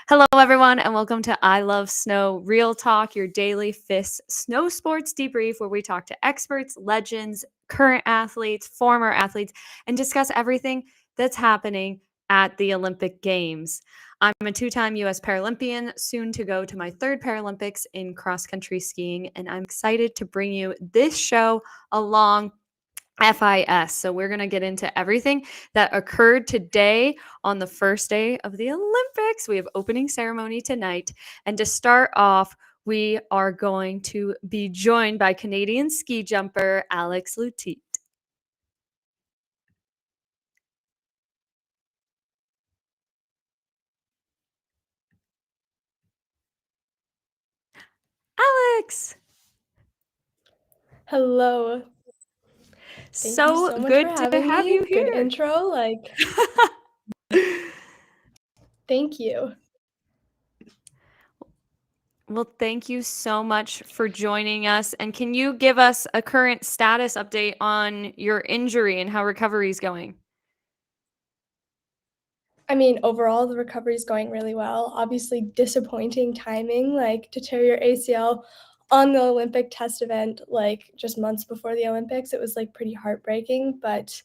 Hello, everyone, and welcome to I Love Snow Real Talk, your daily FIS snow sports debrief, where we talk to experts, legends, current athletes, former athletes, and discuss everything that's happening at the Olympic Games. I'm a two-time U.S. Paralympian, soon to go to my third Paralympics in cross-country skiing, and I'm excited to bring you this show along FIS. So we're going to get into everything that occurred today on the first day of the Olympics. We have opening ceremony tonight. And to start off, we are going to be joined by Canadian ski jumper Alex Lutit. Alex! Hello. Thank you So so much good for to having have me. you Good here. intro. Thank you. Well, thank you so much for joining us. And can you give us a current status update on your injury and how recovery is going? I mean, overall, the recovery is going really well. Obviously, disappointing timing, to tear your ACL on the Olympic test event, just months before the Olympics. It was pretty heartbreaking, but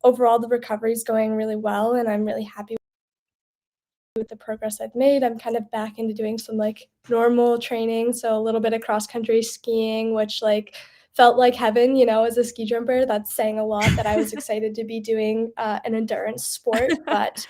overall, the recovery is going really well, and I'm really happy with the progress I've made. I'm kind of back into doing some normal training, so a little bit of cross country skiing, which felt like heaven, as a ski jumper. That's saying a lot that I was excited to be doing an endurance sport, but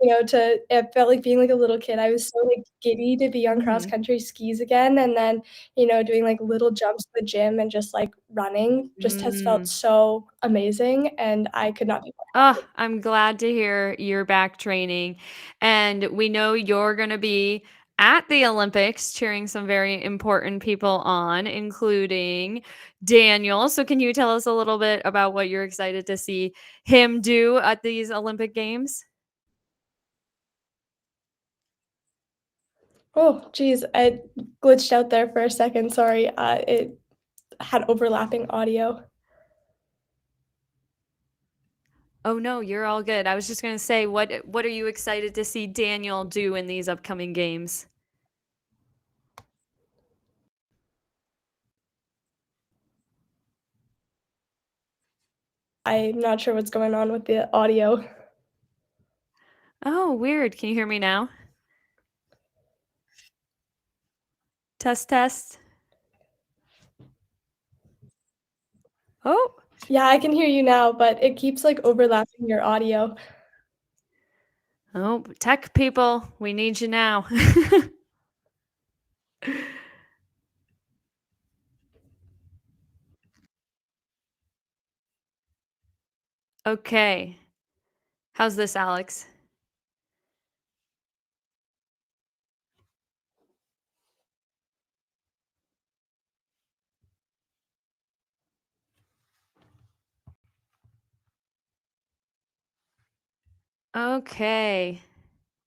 it felt like being a little kid. I was so giddy to be on cross country skis again, and then doing little jumps in the gym and just running just has felt so amazing, and I could not be more Oh, happy. I'm glad to hear you're back training. And we know you're going to be at the Olympics cheering some very important people on, including Daniel. So, can you tell us a little bit about what you're excited to see him do at these Olympic Games? Oh, geez, I glitched out there for a second. Sorry. It had overlapping audio. Oh no, you're all good. I was just going to say what are you excited to see Daniel do in these upcoming games? I'm not sure what's going on with the audio. Oh, weird. Can you hear me now? Test test. Oh, Yeah, I can hear you now, but it keeps overlapping your audio. oh, tech people, we need you now. Okay. How's this, Alex? Okay.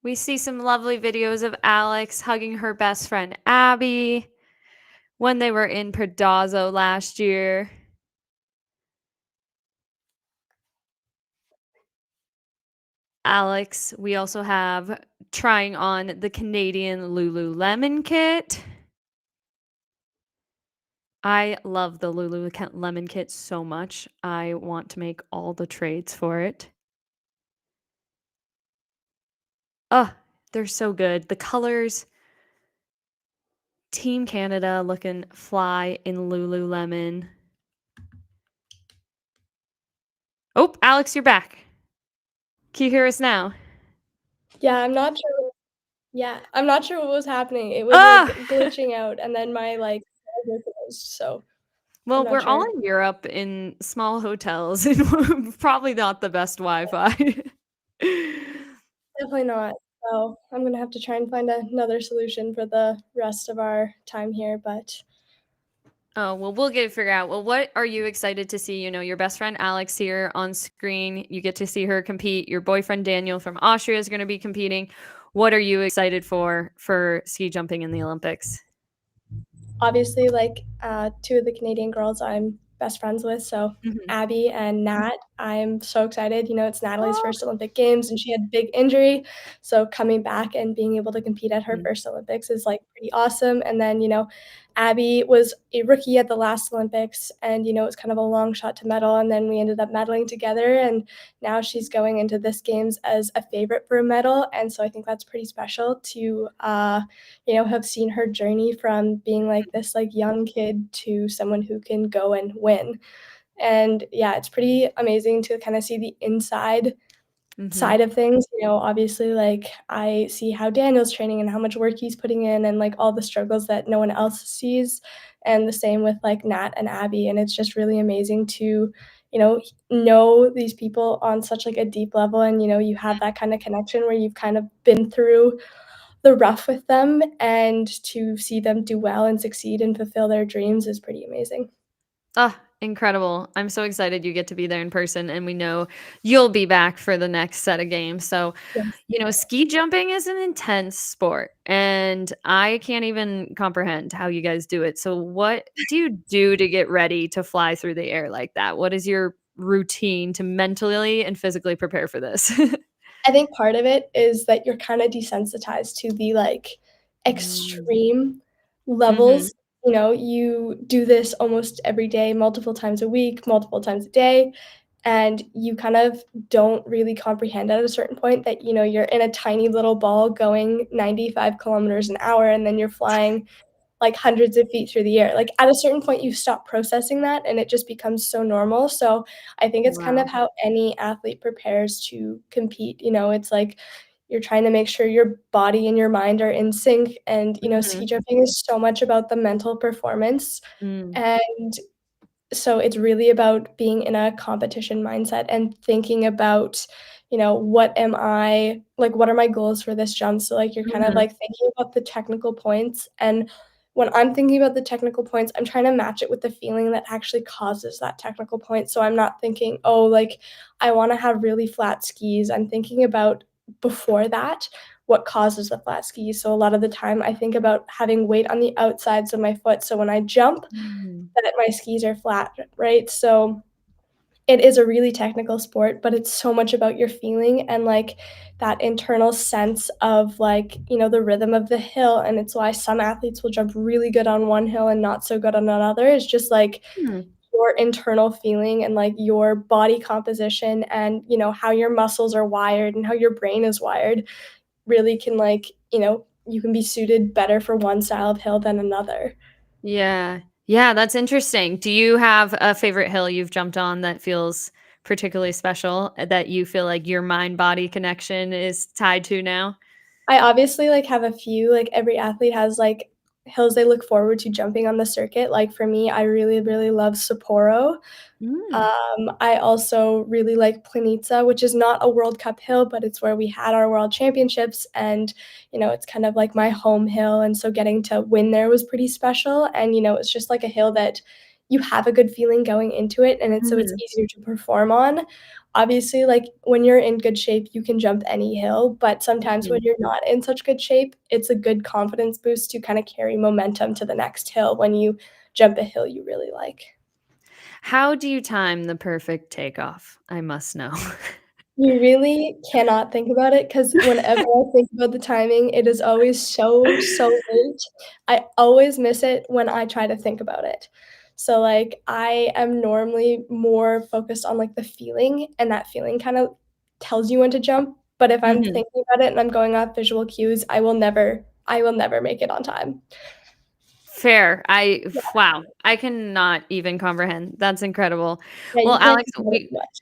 We see some lovely videos of Alex hugging her best friend Abby when they were in Predazzo last year. Alex, we also have trying on the Canadian Lululemon kit. I love the Lululemon kit so much. I want to make all the trades for it. Oh, they're so good. The colors, Team Canada looking fly in Lululemon. Oh, Alex, you're back. Can you hear us now? Yeah, I'm not sure what was happening. It was Ah! glitching out, and then my browser closed, so I'm Well, not we're all sure. in Europe in small hotels and probably not the best Wi-Fi. Definitely not. So I'm gonna have to try and find another solution for the rest of our time here, but Oh, well, we'll get it figured out. Well, what are you excited to see? You know, your best friend Alex here on screen. You get to see her compete. Your boyfriend Daniel from Austria is going to be competing. What are you excited for ski jumping in the Olympics? obviously, two of the Canadian girls I'm best friends with, so Mhm. Abby and Nat. I'm so excited. It's Natalie's Oh. first Olympic Games, and she had a big injury, so coming back and being able to compete at her Mhm. first Olympics is, like, pretty awesome, and then, Abby was a rookie at the last Olympics, and, it was kind of a long shot to medal, and then we ended up medaling together, and now she's going into this Games as a favorite for a medal, and so I think that's pretty special to, have seen her journey from being, like, this, like, young kid to someone who can go and win. And yeah, it's pretty amazing to kind of see the inside Mhm. side of things. Obviously, like, I see how Daniel's training and how much work he's putting in and, like, all the struggles that no one else sees, and the same with, like, Nat and Abby, and it's just really amazing to, know these people on such, like, a deep level, and, you have that kinda connection where you've kind of been through the rough with them, and to see them do well and succeed and fulfill their dreams is pretty amazing. Ah, incredible. I'm so excited you get to be there in person, and we know you'll be back for the next set of games. So, Yes. ski jumping is an intense sport, and I can't even comprehend how you guys do it. So, what do you do to get ready to fly through the air like that? What is your routine to mentally and physically prepare for this? I think part of it is that you're kinda desensitized to the, like, Mm. extreme Mhm. levels. You do this almost every day, multiple times a week, multiple times a day, and you kind of don't really comprehend at a certain point that, you're in a tiny little ball going 95 kilometers an hour, and then you're flying like hundreds of feet through the air. Like at a certain point, you stop processing that and it just becomes so normal. So I think it's kind of Wow. how any athlete prepares to compete. It's like you're trying to make sure your body and your mind are in sync. And, ski Mhm. jumping is so much about the mental performance. Mm. And so it's really about being in a competition mindset and thinking about, what are my goals for this jump? So, like, you're kind of, Mhm. like, thinking about the technical points, and when I'm thinking about the technical points, I'm trying to match it with the feeling that actually causes that technical point, so I'm not thinking, "Oh, like, I wanna have really flat skis." I'm thinking about before that, what causes the flat skis, so a lot of the time, I think about having weight on the outsides of my foot, so when I jump, Mm. that my skis are flat, right? So it is a really technical sport, but it's so much about your feeling and like that internal sense of like, the rhythm of the hill. And it's why some athletes will jump really good on one hill and not so good on another. It's just like Hmm. your internal feeling and like your body composition and, how your muscles are wired and how your brain is wired really can like, you can be suited better for one style of hill than another. Yeah. Yeah, that's interesting. Do you have a favorite hill you've jumped on that feels particularly special, that you feel like your mind-body connection is tied to now? I obviously, like, have a few, like, every athlete has, like, hills they look forward to jumping on the circuit, like, for me, I really, really love Sapporo. Mm. I also really like Planica, which is not a World Cup hill, but it's where we had our world championships, and, it's kind of like my home hill, and so getting to win there was pretty special, and, it's just like a hill that you have a good feeling going into it, and it's Mhm. easier to perform on. Obviously, like, when you're in good shape, you can jump any hill, but sometimes when Mhm. you're not in such good shape, it's a good confidence boost to kinda carry momentum to the next hill when you jump a hill you really like. How do you time the perfect takeoff? I must know. You really cannot think about it because whenever I think about the timing, it is always so, so late. I always miss it when I try to think about it. So, like, I am normally more focused on, like, the feeling, and that feeling kind of tells you when to jump, but if I'm Mhm. thinking about it and I'm going off visual cues, I will never make it on time. Fair. I Yeah, wow, I cannot even comprehend. That's incredible. yeah, Well, you can't Alex, think about it too much.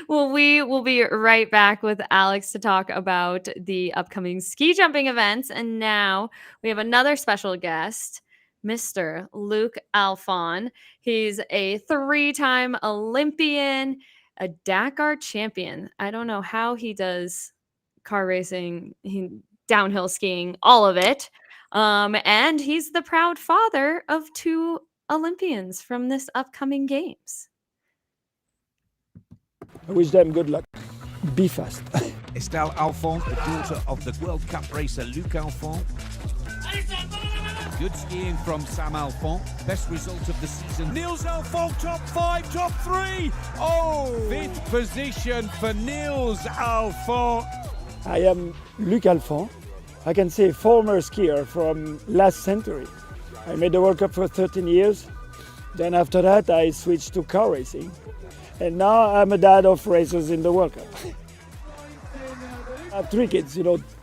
well, we will be right back with Alex to talk about the upcoming ski jumping events. And now we have another special guest, Mr. Luke Alphon. He's a three-time Olympian, a Dakar champion. I don't know how he does car racing, downhill skiing, all of it. And he's the proud father of two Olympians from this upcoming games. I wish them good luck. Be fast. Estelle Alphon, the daughter of the World Cup racer Luc Alphon. Good skiing from Sam Alphon. Best result of the season. Niels Alphon, top 5, top 3. Oh, 5th position for Niels Alphon. I am Luc Alphon. I can say former skier from last century. I made the World Cup for 13 years. Then after that, I switched to car racing. And now I'm a dad of racers in the World Cup. I have 3 kids,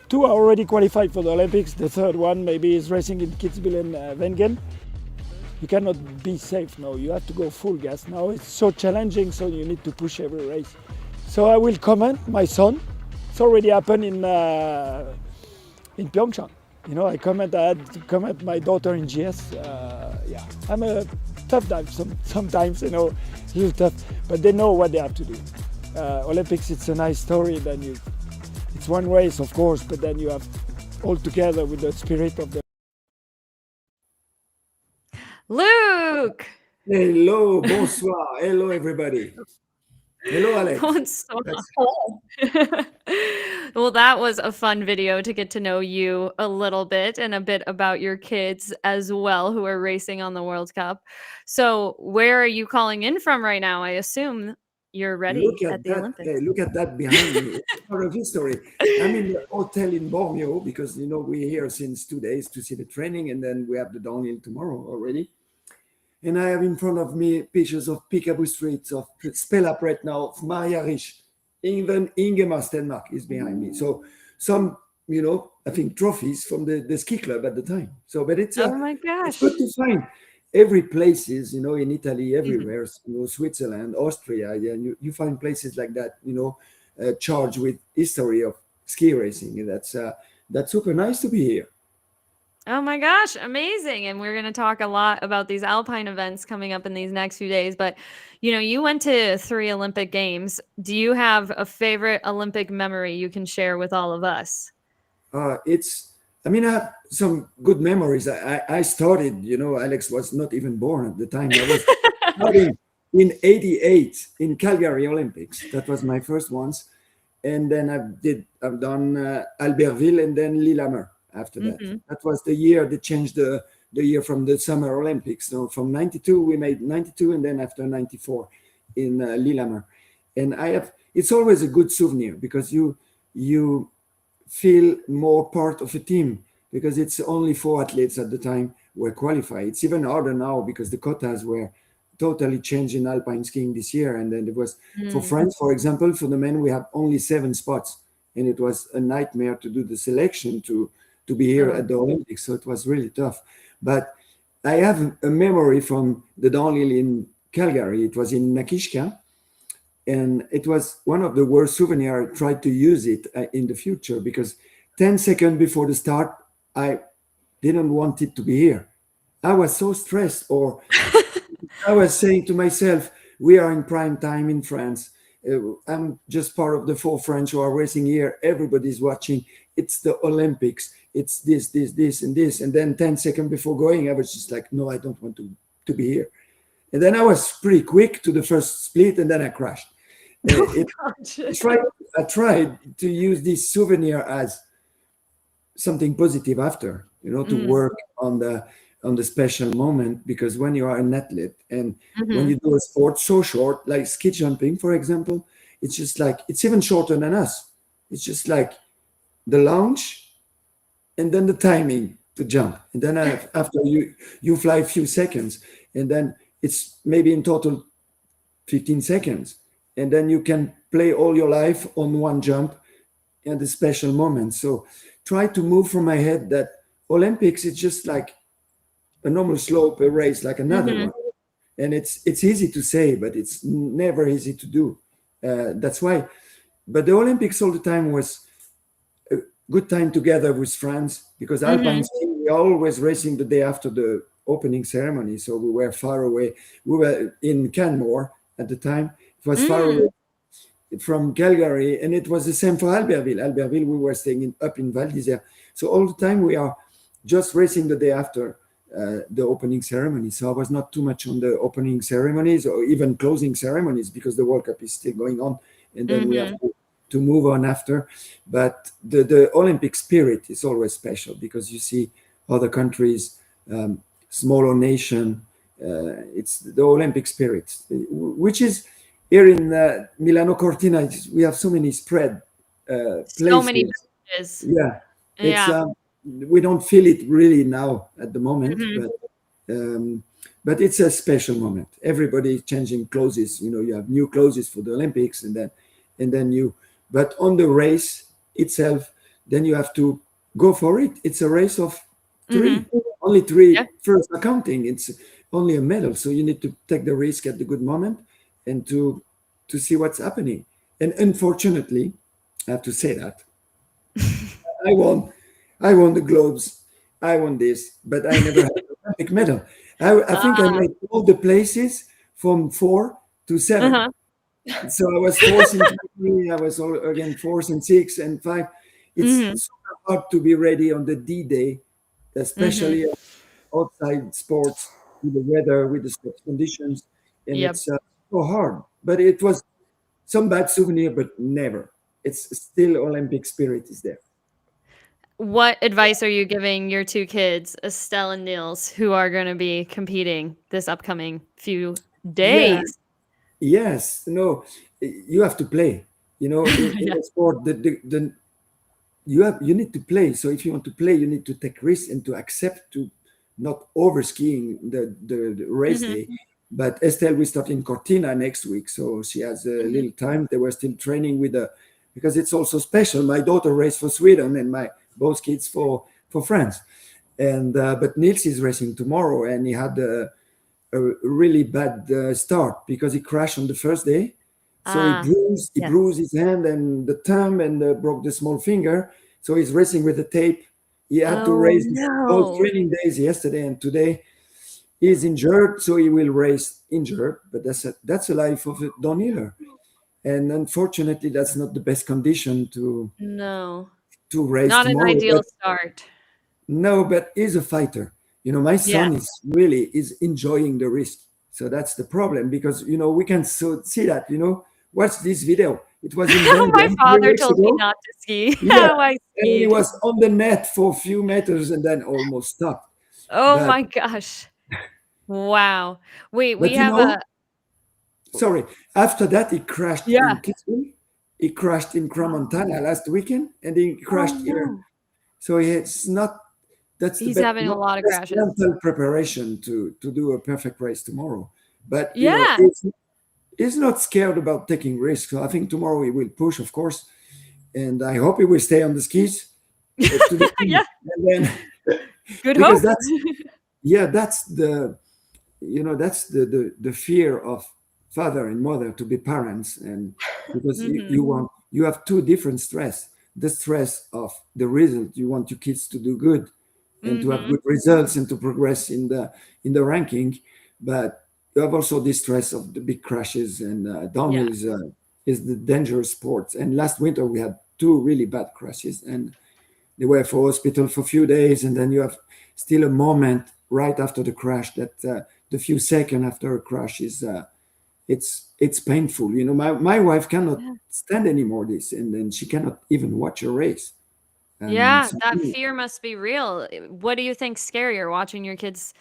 2 are already qualified for the Olympics. The third one maybe is racing in Kitzbühel and Wengen. You cannot be safe now. You have to go full gas now. It's so challenging, so you need to push every race. So I will comment my son. It's already happened in Pyeongchang. I had to comment my daughter in GS. I'm a tough dive sometimes, a little tough, but they know what they have to do. Olympics, it's a nice story. Then it's one race, of course, but then you have all together with the spirit of the. Luke! Hello, bonsoir. Hello, everybody. Hello, Alex. Bonsoir. Hello. Well, that was a fun video to get to know you a little bit and a bit about your kids as well who are racing on the World Cup. So where are you calling in from right now? I assume you're ready Look at at the that. Olympics. Hey, look at that behind me. It's part of history. I'm in the hotel in Borneo because, we're here since 2 days to see the training, and then we have the downhill tomorrow already. And I have in front of me pictures of Picabo Streets, of Spela right now, of Maria Rich. Even Ingemar Stenmark is behind me. So some, I think trophies from the ski club at the time. So, but it's Oh my it's gosh. good to find every places, in Italy, everywhere, Switzerland, Austria. Yeah, you find places like that, charged with history of ski racing. And that's super nice to be here. Oh my gosh, amazing. And we're going to talk a lot about these alpine events coming up in these next few days. But, you went to 3 Olympic Games. Do you have a favorite Olympic memory you can share with all of us? I have some good memories. I started, Alex was not even born at the time. I was starting in 88 in Calgary Olympics. That was my first ones. And then I've done Albertville and then Lillehammer after that. Mm-hmm. That was the year they changed the year from the Summer Olympics. So from 92, we made 92, and then after 94 in Lillehammer. And it's always a good souvenir because you feel more part of a team because it's only 4 athletes at the time were qualified. It's even harder now because the quotas were totally changed in alpine skiing this year. And then it was for France, for example, for the men, we have only 7 spots. And it was a nightmare to do the selection to be here at the Olympics. So it was really tough. But I have a memory from the downhill in Calgary. It was in Nakishka. And it was one of the worst souvenirs. I tried to use it in the future because 10 seconds before the start, I didn't want it to be here. I was so stressed, or I was saying to myself, we are in prime time in France. I'm just part of the 4 French who are racing here. Everybody's watching. It's the Olympics. It's this, and this. And then 10 seconds before going, I was just like, no, I don't want to be here. And then I was pretty quick to the first split, and then I crashed. I tried to use this souvenir as something positive after, to work on the special moment, because when you are an athlete and when you do a sport so short, like ski jumping, for example, it's just like, it's even shorter than us. It's just like the launch and then the timing to jump. And then after you fly a few seconds, and then it's maybe in total 15 seconds. And then you can play all your life on one jump and the special moment. So try to move from my head that Olympics is just like a normal slope, a race like another one. And it's easy to say, but it's never easy to do. That's why. But the Olympics all the time was a good time together with France, because alpine skiing, we are always racing the day after the opening ceremony. So we were far away. We were in Canmore at the time. It was far away from Calgary, and it was the same for Albertville. Albertville, we were staying up in Val d'Isère. So all the time we are just racing the day after the opening ceremony. So I was not too much on the opening ceremonies or even closing ceremonies, because the World Cup is still going on, and then we have to move on after. But the Olympic spirit is always special, because you see other countries smaller nation. It's the Olympic spirit, which is here in Milano Cortina. We have so many spread So many places. villages. Yeah, it's Yeah. we don't feel it really now at the moment, Mhm. but it's a special moment. Everybody is changing clothes. You have new clothes for the Olympics, and then you. But on the race itself, then you have to go for it. It's a race of Mhm. three, only three Yeah. first accounting. It's only a medal, so you need to take the risk at the good moment and to see what's happening. And unfortunately, I have to say that I won. I won the globes. I won this, but I never had an Olympic medal. I think I Ah, made all the places from 4 to 7. uh-huh. So I was fourth in Germany. I was again fourth and 6 and 5. It's Mhm. super hard to be ready on the D-Day, Mhm. especially outside sports with the weather, with the sports conditions, and Yep. it's so hard. But it was some bad souvenir, but never. It's still Olympic spirit is there. What advice are you giving your 2 kids, Estelle and Niels, who are gonna be competing this upcoming few Yeah, days? yes, no, you have to play. In Yeah. a sport, you need to play. So if you want to play, you need to take risks and to accept to not over skiing the race Mhm. day. But Estelle, we start in Cortina next week, so she has a Mhm. little time. They were still training with the because it's also special. My daughter raced for Sweden, and my both kids for France. And but Niels is racing tomorrow, and he had a really bad start because he crashed on the first day. So he Ah, bruised he yes. bruised his hand and the thumb and broke the small finger. So he's racing with the tape. He had to Oh, race both no. training days yesterday and today. He's injured, so he will race injured. But that's a life of a downhiller. And unfortunately, that's not the best condition No. to race Not an tomorrow. ideal But start. no, but he's a fighter. My Yeah. son is enjoying the risk. So that's the problem because we can see that. Watch this video. It was in My Belgium three father weeks told me ago. not to ski. Yeah, How I and he skied. was on the net for a few meters and then almost stopped. Oh But my gosh. Wow. Wait, we but have a sorry. After that, he crashed yeah. in Kitzbühel. He crashed in Crans-Montana Oh. last weekend, and he Oh, crashed here. no. So it's not. That's the He's having a not lot the of best crashes. mental preparation to do a perfect race tomorrow. But Yeah. he's not scared about taking risks. So I think tomorrow he will push, of course, and I hope he will stay on the skis to the Yeah. end. And then Good because hope. that's the fear of father and mother to be parents, and because Mhm. you have two different stress: the stress of the result, you want your kids to do good and to have Mhm. good results and to progress in the ranking, but you have also the stress of the big crashes, and Yeah. downhill is the dangerous sport. And last winter we had two really bad crashes, and they were for hospital for a few days, and then you have still a moment right after the crash that the few seconds after a crash is it's painful. My wife cannot Yeah. stand anymore this, and then she cannot even watch a race. Yeah, So that fear must be real. What do you think's scarier, watching your kids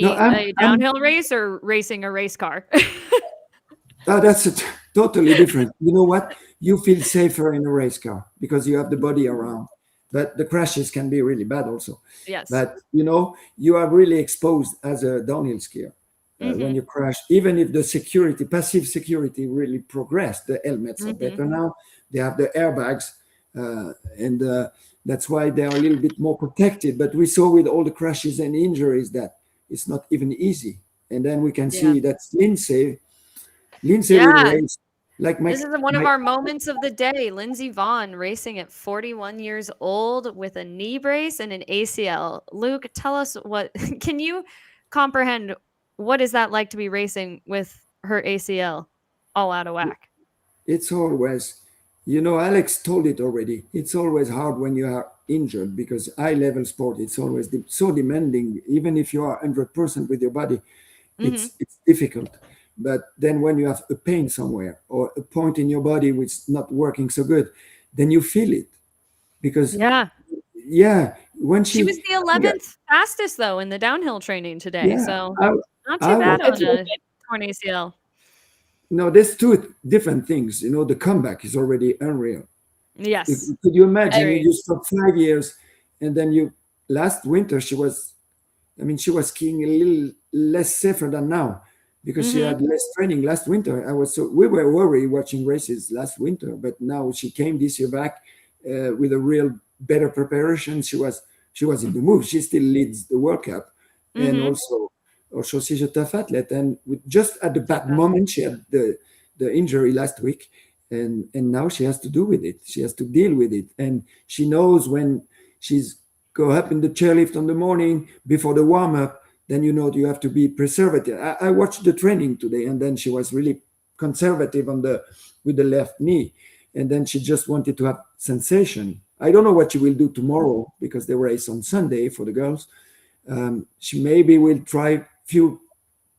no, ski I'm a I'm downhill race or racing a race car? that's totally different. You know what? You feel safer in a race car because you have the body around. But the crashes can be really bad also. Yes. But you are really exposed as a downhill skier when Mhm. you crash. Even if the security, passive security, really progressed, the helmets are Mhm. better now. They have the airbags, and that's why they are a little bit more protected. But we saw with all the crashes and injuries that it's not even easy. And then we can Yeah. see that Lindsay. Lindsay will Yeah. race like This is one of our moments of the day. Lindsey Vonn racing at 41 years old with a knee brace and an ACL. Luke, tell us what can you comprehend what is that like to be racing with her ACL all out of whack? it's always, Alex told it already. It's always hard when you are injured because high level sport, it's always so demanding. Even if you are 100% with your body, Mhm. it's difficult. But then when you have a pain somewhere or a point in your body which is not working so good, then you feel it because Yeah. yeah, when She was she, the I think, 11th fastest, though, in the downhill training today, yeah, so I, not too I bad was, It's on really a torn ACL. no, there's two different things. The comeback is already unreal. Yes, Could you imagine agreed. you stop 5 years and then last winter she was skiing a little less safer than now because she Mhm. had less training last winter. We were worried watching races last winter, but now she came this year back with a real better preparation. She was in the move. She still leads the World Cup, and Mhm. also she's a tough athlete. And just at the So bad tough. moment, she had the injury last week, and now she has to do with it. She has to deal with it, and she knows when she's go up in the chairlift on the morning before the warm up, then you have to be preservative. I watched the training today, and then she was really conservative with the left knee, and then she just wanted to have sensation. I don't know what she will do tomorrow because they race on Sunday for the girls. She maybe will try few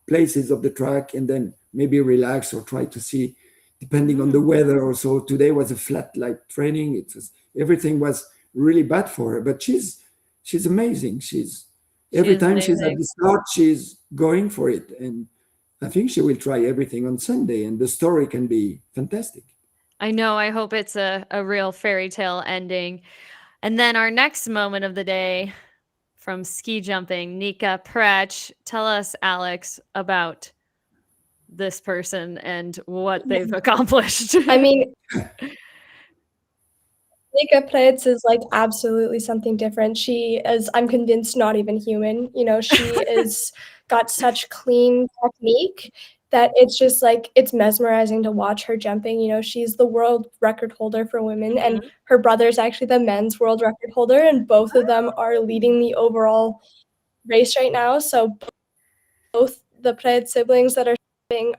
places of the track and then maybe relax or try to see, depending on the Mm, weather or so. Today was a flat like training. Everything was really bad for her, but she's amazing. She's she every is time she's at amazing. the start, she's going for it, and I think she will try everything on Sunday, and the story can be fantastic. I know, I hope it's a real fairy tale ending. And then our next moment of the day from ski jumping, Nika Prech. Tell us, Alex, about this person and what they've accomplished. I mean, Nika Prets is like absolutely something different. She is, I'm convinced, not even human. She is got such clean technique that it's just like it's mesmerizing to watch her jumping. She's the world record holder for women, and Mhm. her brother is actually the men's world record holder, and both of them are leading the overall race right now. So both the Pred siblings that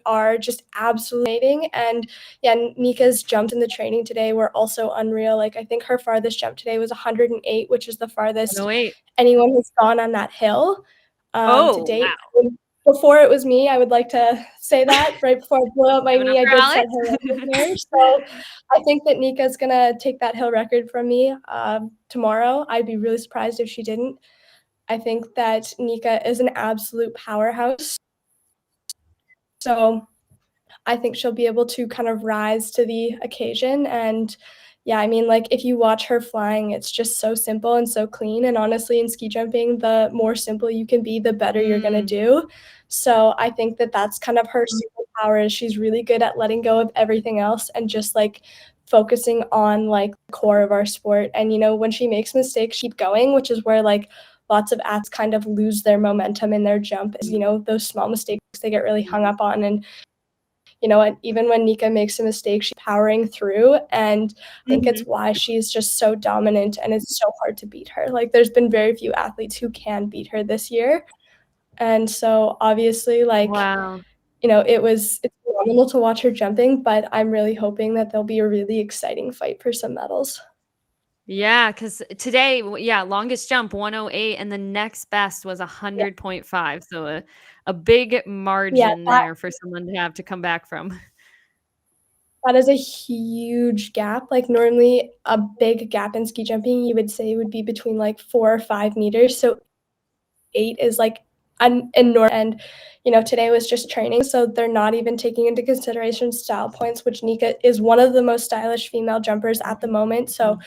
are just absolutely amazing. And yeah, Nika's jumps in the training today were also unreal. Like I think her farthest jump today was 108, which is the farthest 108. anyone has gone on that hill to Oh, date. wow. Before it was me, I would like to say that. Right before I blew out my Give it up knee, I for did set Alex. her record there. So I think that Nika's gonna take that hill record from me tomorrow. I'd be really surprised if she didn't. I think that Nika is an absolute powerhouse. So I think she'll be able to kind of rise to the occasion. And yeah, I mean, like if you watch her flying, it's just so simple and so clean. And honestly, in ski jumping, the more simple you can be, the better you're going to Mm, do. So I think that that's kind of her superpower is she's really good at letting go of everything else and just like focusing on like the core of our sport. And, when she makes mistakes, she keep going, which is where like lots of athletes kind of lose their momentum in their jump is, those small mistakes they get really hung up on. And and even when Nika makes a mistake, she's powering through. And I think it's mhm. why she's just so dominant and it's so hard to beat her. Like, there's been very few athletes who can beat her this year. And so, obviously, like, Wow. it's phenomenal to watch her jumping, but I'm really hoping that there'll be a really exciting fight for some medals. Yeah, because today, yeah, longest jump 108, and the next best was Yeah, 100.5. So a big yeah, margin that there for someone to have to come back from. that is a huge gap. Like normally a big gap in ski jumping, you would say would be between like 4 or 5 meters. So 8 is like an enormous. And today was just training, so they're not even taking into consideration style points, which Nika is one of the most stylish female jumpers at the moment. So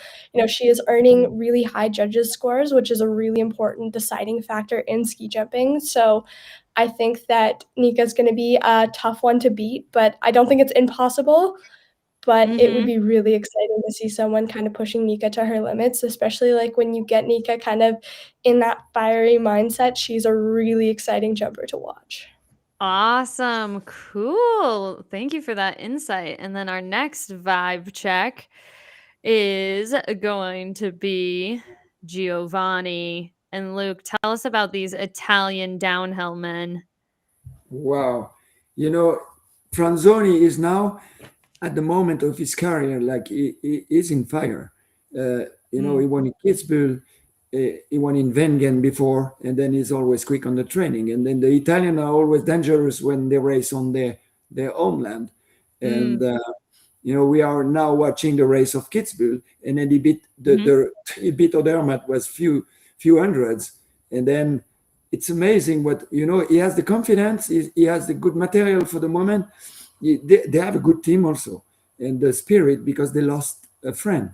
she is earning really high judges scores, which is a really important deciding factor in ski jumping. So I think that Nika's going to be a tough one to beat, but I don't think it's impossible. But it would Mhm. be really exciting to see someone kind of pushing Nika to her limits, especially like when you get Nika kind of in that fiery mindset. She's a really exciting jumper to watch. Awesome. Cool. Thank you for that insight. And then our next vibe check is going to be Giovanni and Luke. Tell us about these Italian downhill men. Wow. You know, Franzoni is now at the moment of his career, like he is in fire. He Mm. won in Kitzbühel, he won in Wengen before, and then he's always quick on the training. And then the Italians are always dangerous when they race on their homeland. Mm. And we are now watching the race of Kitzbühel, and then he beat Mhm. he beat Odermatt was few hundreds, and then it's amazing what he has the confidence. He has the good material for the moment. They have a good team also, and the spirit, because they lost a friend,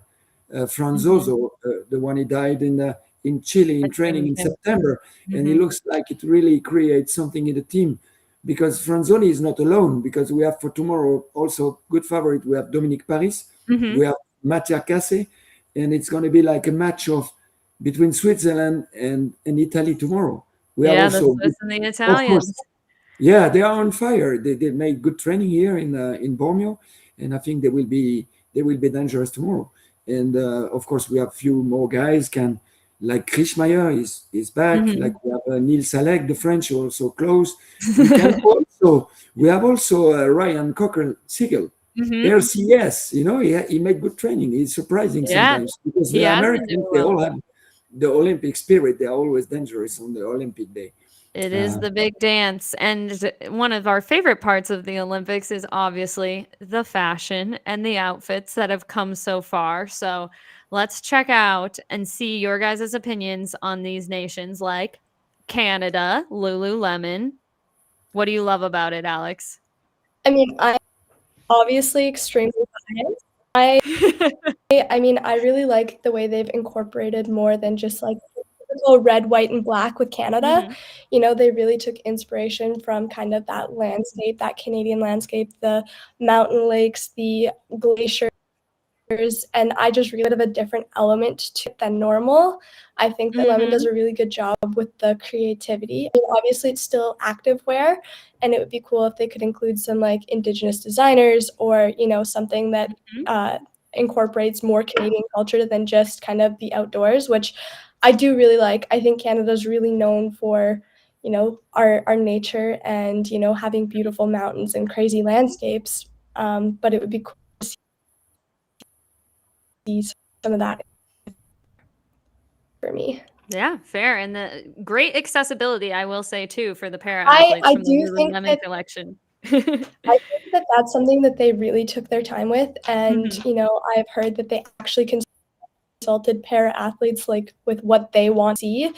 Franzoso, the one he died in Chile in training in September, and it looks like it really creates something in the team, because Franzoni is not alone, because we have for tomorrow also good favorite. We have Dominique Paris, we have Mattia Casse, and it's going to be like a match of between Switzerland and Italy tomorrow. We have the also, Swiss and the of Italians. course, yeah, they are on fire. They made good training here in Bormio, and I think they will be dangerous tomorrow. And of course, we have few more guys like Krischmeier is back. Like we have Neil Salek, the French, also close. We have also Ryan Cocker Siegel. RCS, he made good training. It's surprising sometimes, because he the has been Americans, doing they well. all have the Olympic spirit. They're always dangerous on the Olympic day. It is the big dance. And one of our favorite parts of the Olympics is obviously the fashion and the outfits that have come so far. So let's check out and see your guys' opinions on these nations like Canada, Lululemon. What do you love about it, Alex? I mean, I'm obviously extremely biased. I mean, I really like the way they've incorporated more than just like typical red, white, and black with Canada. They really took inspiration from kind of that landscape, that Canadian landscape, the mountain lakes, the glaciers, and I just really bit of a different element to it than normal. I think that Lemon does a really good job with the creativity. I mean, obviously, it's still activewear, and it would be cool if they could include some like Indigenous designers, or something that incorporates more Canadian culture than just kind of the outdoors, which I do really like. I think Canada's really known for our nature and having beautiful mountains and crazy landscapes. But it would be cool to see some of that for me. Yeah, fair. And the great accessibility, I will say too, for the para athletes from the do think Lululemon that collection. I think that that's something that they really took their time with, and I've heard that they actually consulted para athletes like with what they want to see,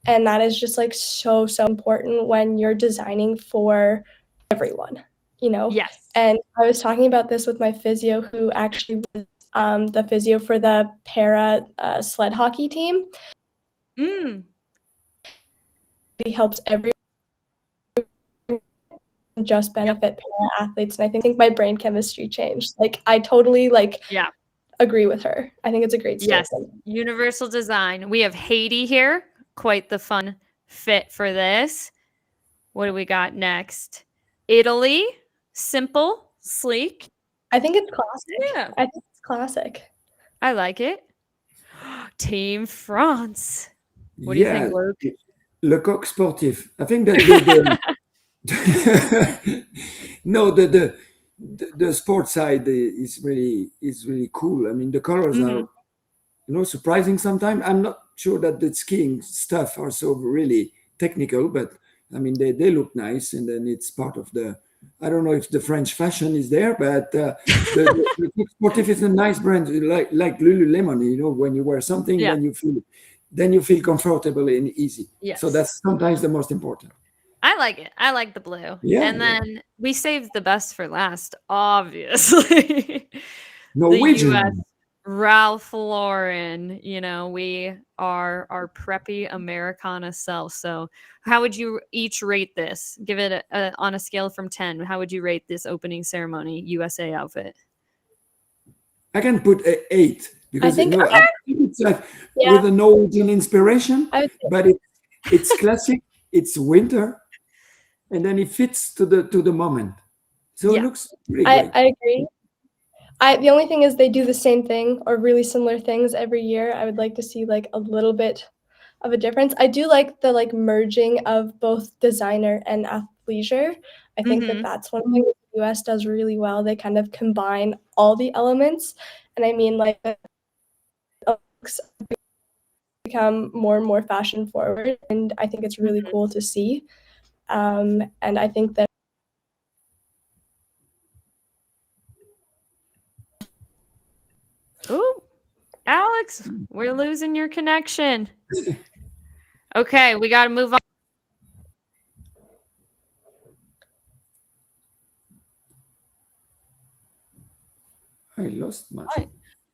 and that is just like so important when you're designing for everyone. Yes. And I was talking about this with my physio, who actually was the physio for the para sled hockey team. He helps everyone, just benefit para athletes, and I think my brain chemistry changed. Like, I totally agree with her. I think it's a great statement. Yes, universal design. We have Haiti here. Quite the fun fit for this. What do we got next? Italy. Simple, sleek. I think it's classic. Yeah. I think it's classic. I like it. Team France. What do you think, Luke? Le Coq Sportif. I think that no, the sports side is really cool. I mean, the colors are surprising sometimes. I'm not sure that the skiing stuff are so really technical, but I mean they look nice, and then it's part of the. I don't know if the French fashion is there, but the Sportif is a nice brand, like Lululemon. When you wear something, then you feel comfortable and easy. Yes. So that's sometimes the most important. I like it. I like the blue. Yeah, and then we saved the best for last, obviously. Norwegian. The US, Ralph Lauren. We are our preppy Americana self. So how would you each rate this? Give it on a scale from 10. How would you rate this opening ceremony USA outfit? I can put 8 because I think it's like with a Norwegian inspiration, but it's classic. It's winter, and then it fits to the moment. So it looks really great. I agree. The only thing is they do the same thing or really similar things every year. I would like to see like a little bit of a difference. I do like the merging of both designer and athleisure. I think that that's one thing that the US does really well. They kind of combine all the elements, and I mean like become more and more fashion forward, and I think it's really cool to see. And I think that Ooh, Alex, we're losing your connection. Okay, we got to move on. I lost my.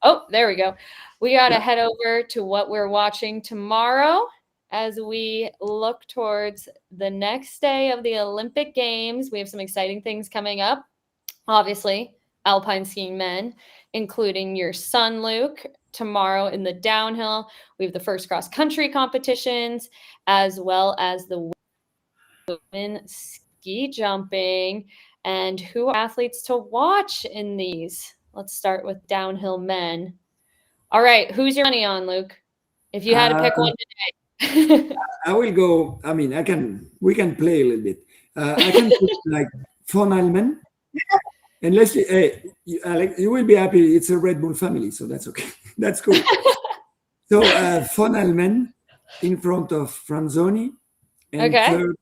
Oh, there we go. We got to Yeah. head over to what we're watching tomorrow as we look towards the next day of the Olympic Games. We have some exciting things coming up. Obviously, alpine skiing men, including your son, Luke, tomorrow in the downhill. We have the first cross country competitions, as well as the women ski jumping. And who are athletes to watch in these? Let's start with downhill men. All right, who's your money on, Luke? If you had to pick one today. I will go. I mean, we can play a little bit. I can put like Von Almen and Leslie. Hey, Alex, you will be happy. It's a Red Bull family, so that's okay. That's cool. So Von Almen in front of Franzoni, and Okay.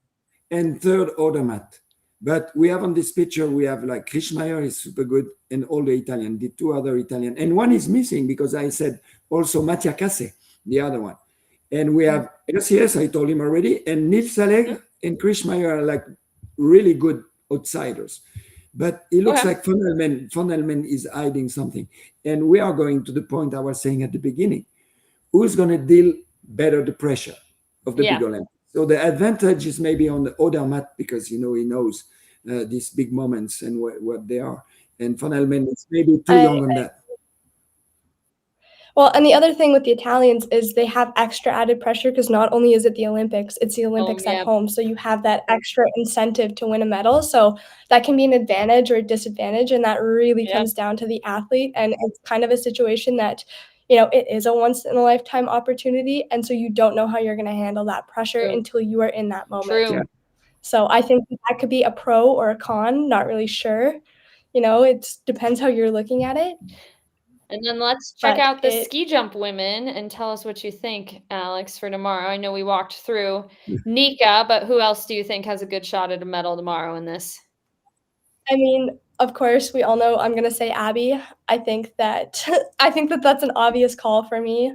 third Odermatt. But we have on this picture, we have like Krischmeier is super good, and all the Italian, the two other Italian, and one is missing because I said also Mattia Casse, the other one. And we have yes, I told him already, and Nils Allegre and Krischmeier are like really good outsiders. But it looks like Von Elmen is hiding something. And we are going to the point I was saying at the beginning. Who's going to deal better the pressure of the big Olympics? So the advantage is maybe on the Odermatt because, he knows these big moments and what they are. And Von Elmen is maybe too young on that. Well, and the other thing with the Italians is they have extra added pressure because not only is it the Olympics, it's the Olympics at home. So you have that extra incentive to win a medal. So that can be an advantage or a disadvantage. And that really comes down to the athlete. And it's kind of a situation that, it is a once in a lifetime opportunity. And so you don't know how you're going to handle that pressure until you are in that moment. True. So I think that could be a pro or a con, not really sure. It depends how you're looking at it. And then let's check out the ski jump women and tell us what you think, Alex, for tomorrow. I know we walked through Nika, but who else do you think has a good shot at a medal tomorrow in this? I mean, of course, we all know I'm going to say Abby. I think that that's an obvious call for me.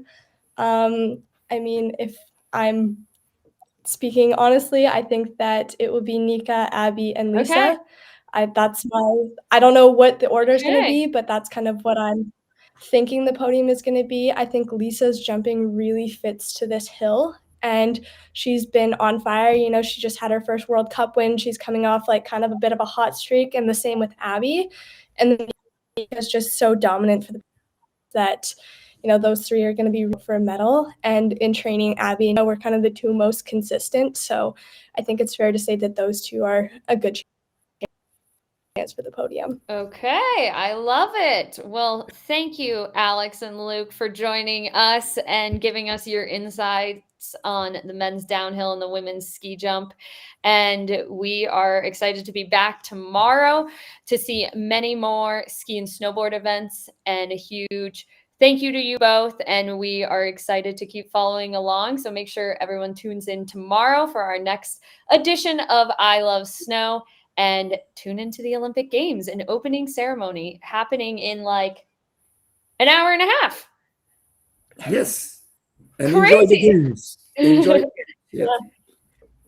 I mean, if I'm speaking honestly, I think that it would be Nika, Abby, and Lisa. I don't know what the order is going to be, but that's kind of what I'm thinking the podium is going to be. I think Lisa's jumping really fits to this hill, and she's been on fire. She just had her first World Cup win. She's coming off like kind of a bit of a hot streak, and the same with Abby. And then Nika's just so dominant for that. Those three are going to be for a medal. And in training, Abby, we're kind of the two most consistent. So I think it's fair to say that those two are a good chance for the podium. Okay, I love it. Well, thank you, Alex and Luke, for joining us and giving us your insights on the men's downhill and the women's ski jump. And we are excited to be back tomorrow to see many more ski and snowboard events, and a huge thank you to you both. And we are excited to keep following along. So make sure everyone tunes in tomorrow for our next edition of I Love Snow. And tune into the Olympic Games, an opening ceremony happening in like an hour and a half. Yes. And Crazy. Enjoy the games. Enjoy the games. Yeah.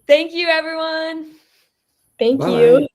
Thank you, everyone. Thank you.